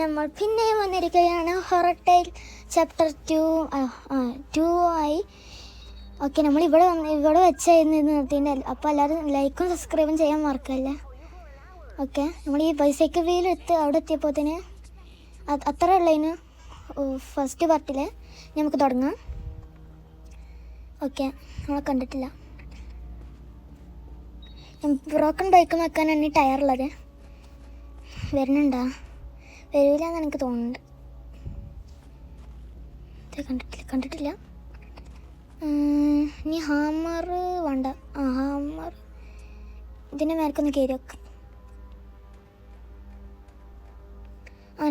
നമ്മൾ പിന്നെയും വന്നിരിക്കുകയാണ് ഹൊറർ ടെയിൽ ചാപ്റ്റർ 2 ആയി. ഓക്കെ, നമ്മൾ ഇവിടെ വെച്ചായിരുന്നു നിർത്തിൻ്റെ. അപ്പോൾ എല്ലാവരും ലൈക്കും സബ്സ്ക്രൈബും ചെയ്യാൻ മറക്കല്ലേ. ഓക്കെ, നമ്മൾ ഈ ബൈസൈക്കിൾ വീൽ അവിടെ എത്തിയപ്പോഴത്തേന് അത്ര ഉള്ളതിന് ഫസ്റ്റ് പാർട്ടിൽ നമുക്ക് തുടങ്ങാം. ഓക്കെ, നമ്മളെ കണ്ടിട്ടില്ല. ബ്രോക്കൺ ബൈക്ക് വെക്കാനാണ് ഈ ടയറുള്ളത്. വരുന്നുണ്ടോ? വരില്ലെന്ന് എനിക്ക് തോന്നുന്നുണ്ട്. കണ്ടിട്ടില്ല. ഇനി ഹാമർ വേണ്ട. ഹാമർ ഇതിൻ്റെ മേൽക്കൊന്ന് കയറി വെക്കാം.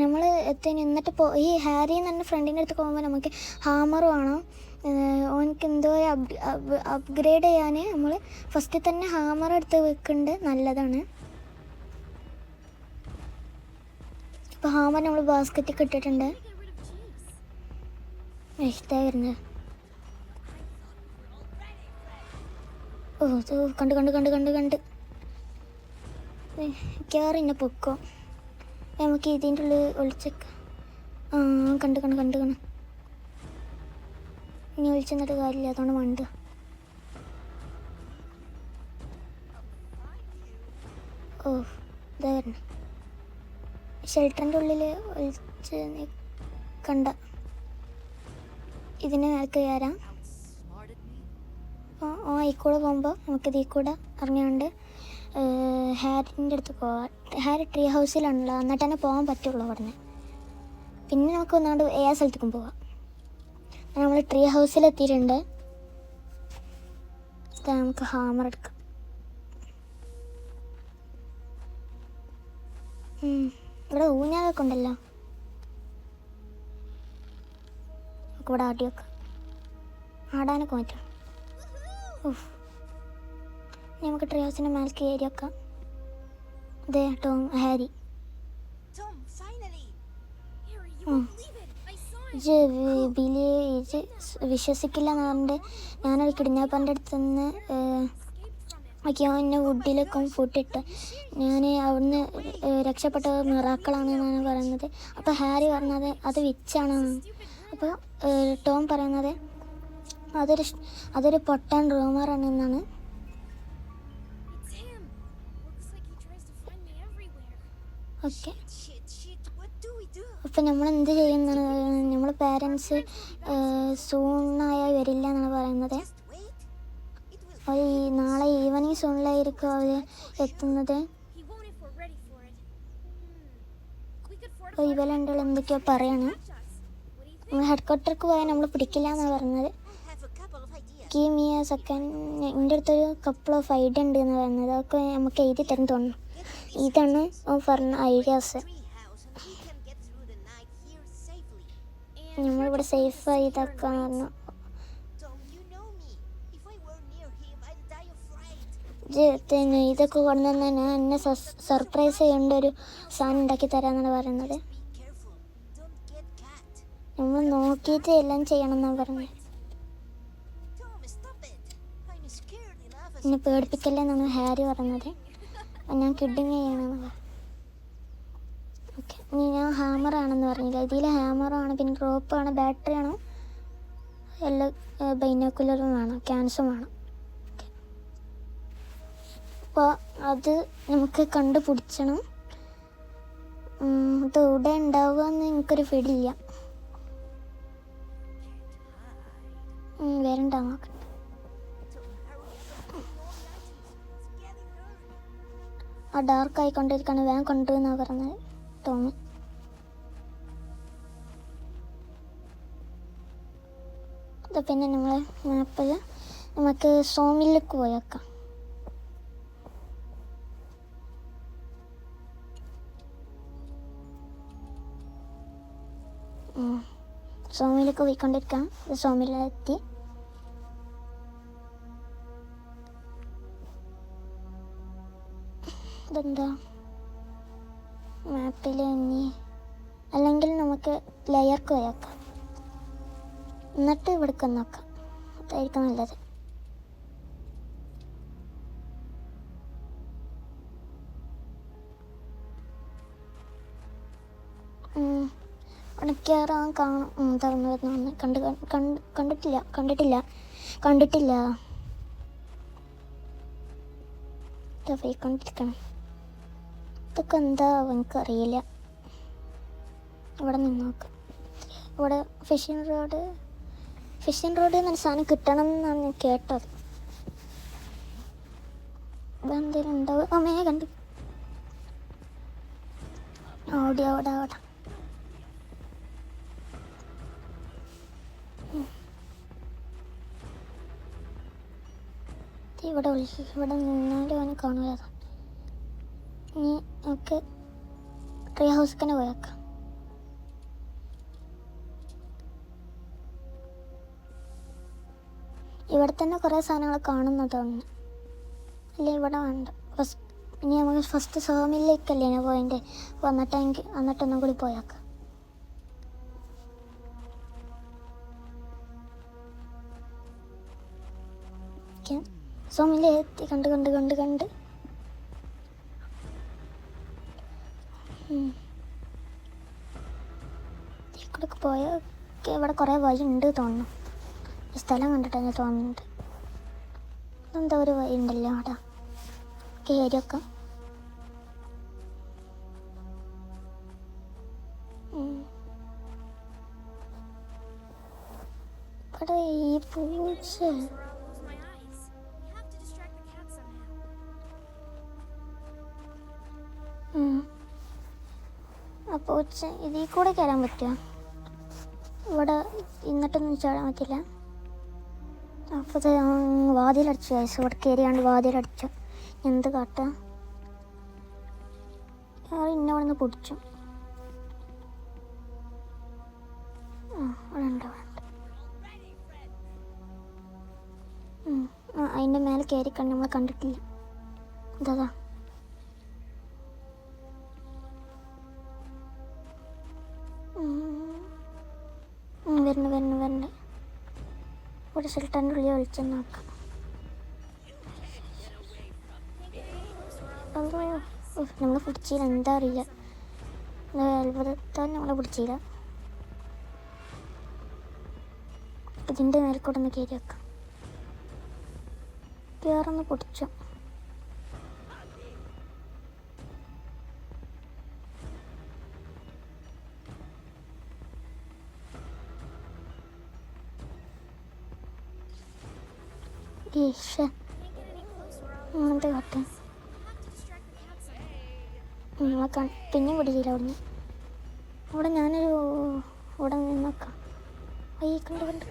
നമ്മൾ എന്നിട്ട് ഈ ഹാരി എന്ന് പറഞ്ഞ ഫ്രണ്ടിൻ്റെ അടുത്ത് പോകുമ്പോൾ നമുക്ക് ഹാമർ വേണം. ഓനക്ക് എന്തോ അപ്ഗ്രേഡ് ചെയ്യാൻ നമ്മൾ ഫസ്റ്റ് തന്നെ ഹാമർ എടുത്ത് വെക്കുന്നത് നല്ലതാണ്. ഇപ്പോൾ ഹാമർ നമ്മൾ ബാസ്ക്കറ്റിൽ ഇട്ടിട്ടുണ്ട്. ഇഷ്ടമായി വരുന്നത്. കണ്ട് കയറിന്നെ പൊക്കോ. നമുക്ക് ഇതിൻ്റെ ഉള്ളിൽ ഒളിച്ചേക്ക. കണ്ട് ഇനി ഒളിച്ചെന്നിട്ട് കാര്യമില്ല, അതുകൊണ്ട് മണ്ട്. ഇതാ വരണം. ഷെൽട്ടറിൻ്റെ ഉള്ളിൽ ഒളിച്ച് കണ്ട ഇതിന് മേൽക്ക് കയറാം. ഈ കൂടെ പോകുമ്പോൾ നമുക്കിത് ഈ കൂടെ ഇറങ്ങിയാണ്ട് ഹാരിൻ്റെ അടുത്ത് പോവാം. ഹാരി ട്രീ ഹൗസിലാണല്ലോ, എന്നിട്ട് തന്നെ പോകാൻ പറ്റുള്ളൂ അവിടുന്ന്. പിന്നെ നമുക്ക് ഒന്നാണ്ട് ഏത് സ്ഥലത്തേക്കും പോവാം. നമ്മൾ ട്രീ ഹൗസിലെത്തിയിട്ടുണ്ട്. നമുക്ക് ഹാമർ എടുക്കാം. ഇവിടെ ഊഞ്ഞാലൊക്കെ ഉണ്ടല്ലോ, നമുക്ക് ഇവിടെ ആടി വെക്കാം. ആടാനൊക്കെ പറ്റും. നമുക്ക് ട്രീ ഹൗസിൻ്റെ മേലേക്ക് കയറി വെക്കാം. അതെ ടോം, ഹാരി. വിശ്വസിക്കില്ല എന്ന് പറഞ്ഞിട്ട് ഞാനൊരു കിഡ്നാപ്പറിൻ്റെ അടുത്ത് നിന്ന് എന്നെ വുഡിലൊക്കെ ഫുട്ടിട്ട് ഞാൻ അവിടുന്ന് രക്ഷപ്പെട്ട മിറാക്കളാണെന്നാണ് പറയുന്നത്. അപ്പോൾ ഹാരി പറഞ്ഞത് അത് വിച്ചാണ്. അപ്പോൾ ടോം പറയുന്നത് അതൊരു പൊട്ടാൻ റൂമറാണെന്നാണ്. ഓക്കെ, അപ്പം നമ്മൾ എന്ത് ചെയ്യുന്നതാണ്, നമ്മൾ പാരൻസ് സൂണായാൽ വരില്ല എന്നാണ് പറയുന്നത്. അവർ നാളെ ഈവനിങ് സൂണിലായിരിക്കും അവർ എത്തുന്നത്. അപ്പോൾ ഇവരുണ്ടോ എന്തൊക്കെയോ പറയണം. നമ്മൾ ഹെഡ് ക്വാർട്ടർക്ക് പോയാൽ നമ്മൾ പിടിക്കില്ല എന്നാണ് പറഞ്ഞത്. കീമിയ സെക്കൻഡ് എൻ്റെ അടുത്തൊരു കപ്പിൾ ഓഫ് ഐഡിയ ഉണ്ട് എന്ന് പറയുന്നത്. അതൊക്കെ നമുക്ക് എഴുതി തരും തോന്നുന്നു. ഇതാണ് പറഞ്ഞ ഐഡിയാസ്. നമ്മളിവിടെ സേഫായി ഇതാക്കാന്ന് പറഞ്ഞു. ഇതൊക്കെ കൊണ്ടുവന്ന് ഞാൻ എന്നെ സർപ്രൈസ് ചെയ്യേണ്ട ഒരു സാധനം ഉണ്ടാക്കി തരാമെന്നാണ് പറയുന്നത്. നമ്മൾ നോക്കിയിട്ട് എല്ലാം ചെയ്യണം എന്നാണ് പറഞ്ഞത്. എന്നെ പേടിപ്പിക്കല്ലേ എന്നാണ് ഹാരി പറഞ്ഞത്. ഞാൻ കിഡ്ഡിങ് ചെയ്യണമെന്ന്. ഓക്കെ, ഇനി ഞാൻ ഹാമറാണെന്ന് പറഞ്ഞില്ല. ഇതിൽ ഹാമറാണ്, പിന്നെ റോപ്പാണ്, ബാറ്ററിയാണ്, എല്ലാ ബൈനോക്കുലറും വേണം, ക്യാൻസും വേണം. അപ്പോൾ അത് നമുക്ക് കണ്ടുപിടിച്ചണം. ഇത് ഇവിടെ ഉണ്ടാവുക എന്ന് എനിക്കൊരു ഫീലില്ല. വേറെ ഉണ്ടാവും നോക്കട്ടെ. ഡാർക്ക് ആയിക്കൊണ്ടിരിക്കുകയാണ്, വേഗം കൊണ്ടുവന്നാണ് പറഞ്ഞത് ടോമി. പിന്നെ നമ്മൾ മാപ്പിൽ നമുക്ക് സോമിലേക്ക് പോയേക്കാം. സോമിലേക്ക് പോയിക്കൊണ്ടിരിക്കാം. സോമിലെത്തി. ഇതെന്താ മാപ്പിൽ ഇനി അല്ലെങ്കിൽ നമുക്ക് ലെയർക്ക് പോയേക്കാം, എന്നിട്ട് ഇവിടേക്ക് നോക്കാം. അതായിരിക്കും നല്ലത്. അവിടെ കയറാൻ കാണും. തുറന്നു വരുന്നു. കണ്ടിട്ടില്ല. പോയിക്കൊണ്ടിരിക്കണം. ഇതൊക്കെ എന്താ എനിക്കറിയില്ല. ഇവിടെ നിന്ന് നോക്കാം. ഇവിടെ ഫിഷിംഗ് റോഡ് എന്നൊരു സാധനം കിട്ടണം എന്നാണ് ഞാൻ കേട്ടത്. ഇതെന്തെങ്കിലും ഉണ്ടാവും. അമ്മയെ കണ്ടു. അവിടെ ഇവിടെ നിന്നാലും അവന് കാണൂല. ഇനി നമുക്ക് ട്രീ ഹൗസിൽ തന്നെ പോയേക്കാം. ഇവിടെ തന്നെ കുറേ സാധനങ്ങൾ കാണുന്നതാണ്. അല്ലേ ഇവിടെ വേണ്ട. ഇനി നമുക്ക് ഫസ്റ്റ് സോമിലേക്കല്ലേ ഞാൻ പോയിൻ്റെ. എന്നിട്ടൊന്നും കൂടി പോയേക്കാം. സോമിലെത്തി. കണ്ട് ഇവിടേക്ക് പോയൊക്കെ ഇവിടെ കുറേ വഴി ഉണ്ട് തോന്നുന്നു. ഈ സ്ഥലം കണ്ടിട്ടെന്നെ തോന്നുന്നുണ്ട്. എന്താ ഒരു വഴി ഉണ്ടല്ലോ അവിടെ കയറിയൊക്കെ. ഇവിടെ ഈ പൂച്ച ആ പൂച്ച ഇതിൽ കൂടെ കയറാൻ പറ്റുമോ? ഇവിടെ ഇന്നിട്ടൊന്നും ചാടാൻ പറ്റില്ല. അപ്പോൾ വാതിലടിച്ചു. ഇവിടെ കയറിയാണ്ട് വാതിലടിച്ചു. എന്ത് കാട്ടാ? ഇന്നെ അവിടെ നിന്ന് പിടിച്ചു. അവിടെ ഉണ്ട്. അതിൻ്റെ മേലെ കയറി നമ്മൾ കണ്ടിട്ടില്ല. ഇതാ വരണ ഇവിടെ സുൽത്താൻ്റെ ഉള്ളിൽ വിളിച്ചു നോക്കാം. നമ്മൾ പിടിച്ചില്ല. എന്താ അറിയില്ല. അത്ഭുതത്താൽ നമ്മളെ പിടിച്ചില്ല. ഇതിൻ്റെ മേൽക്കൂടെ ഒന്ന് കയറി വെക്കാം. കയറൊന്ന് പിടിച്ചു. അങ്ങനത്തെ കട്ടെ പിന്നെയും പിടിച്ചില്ല. അവിടുന്ന് അവിടെ ഞാനൊരു ഇവിടെ നിന്നൊക്കാം. കണ്ട് പിടിച്ചു.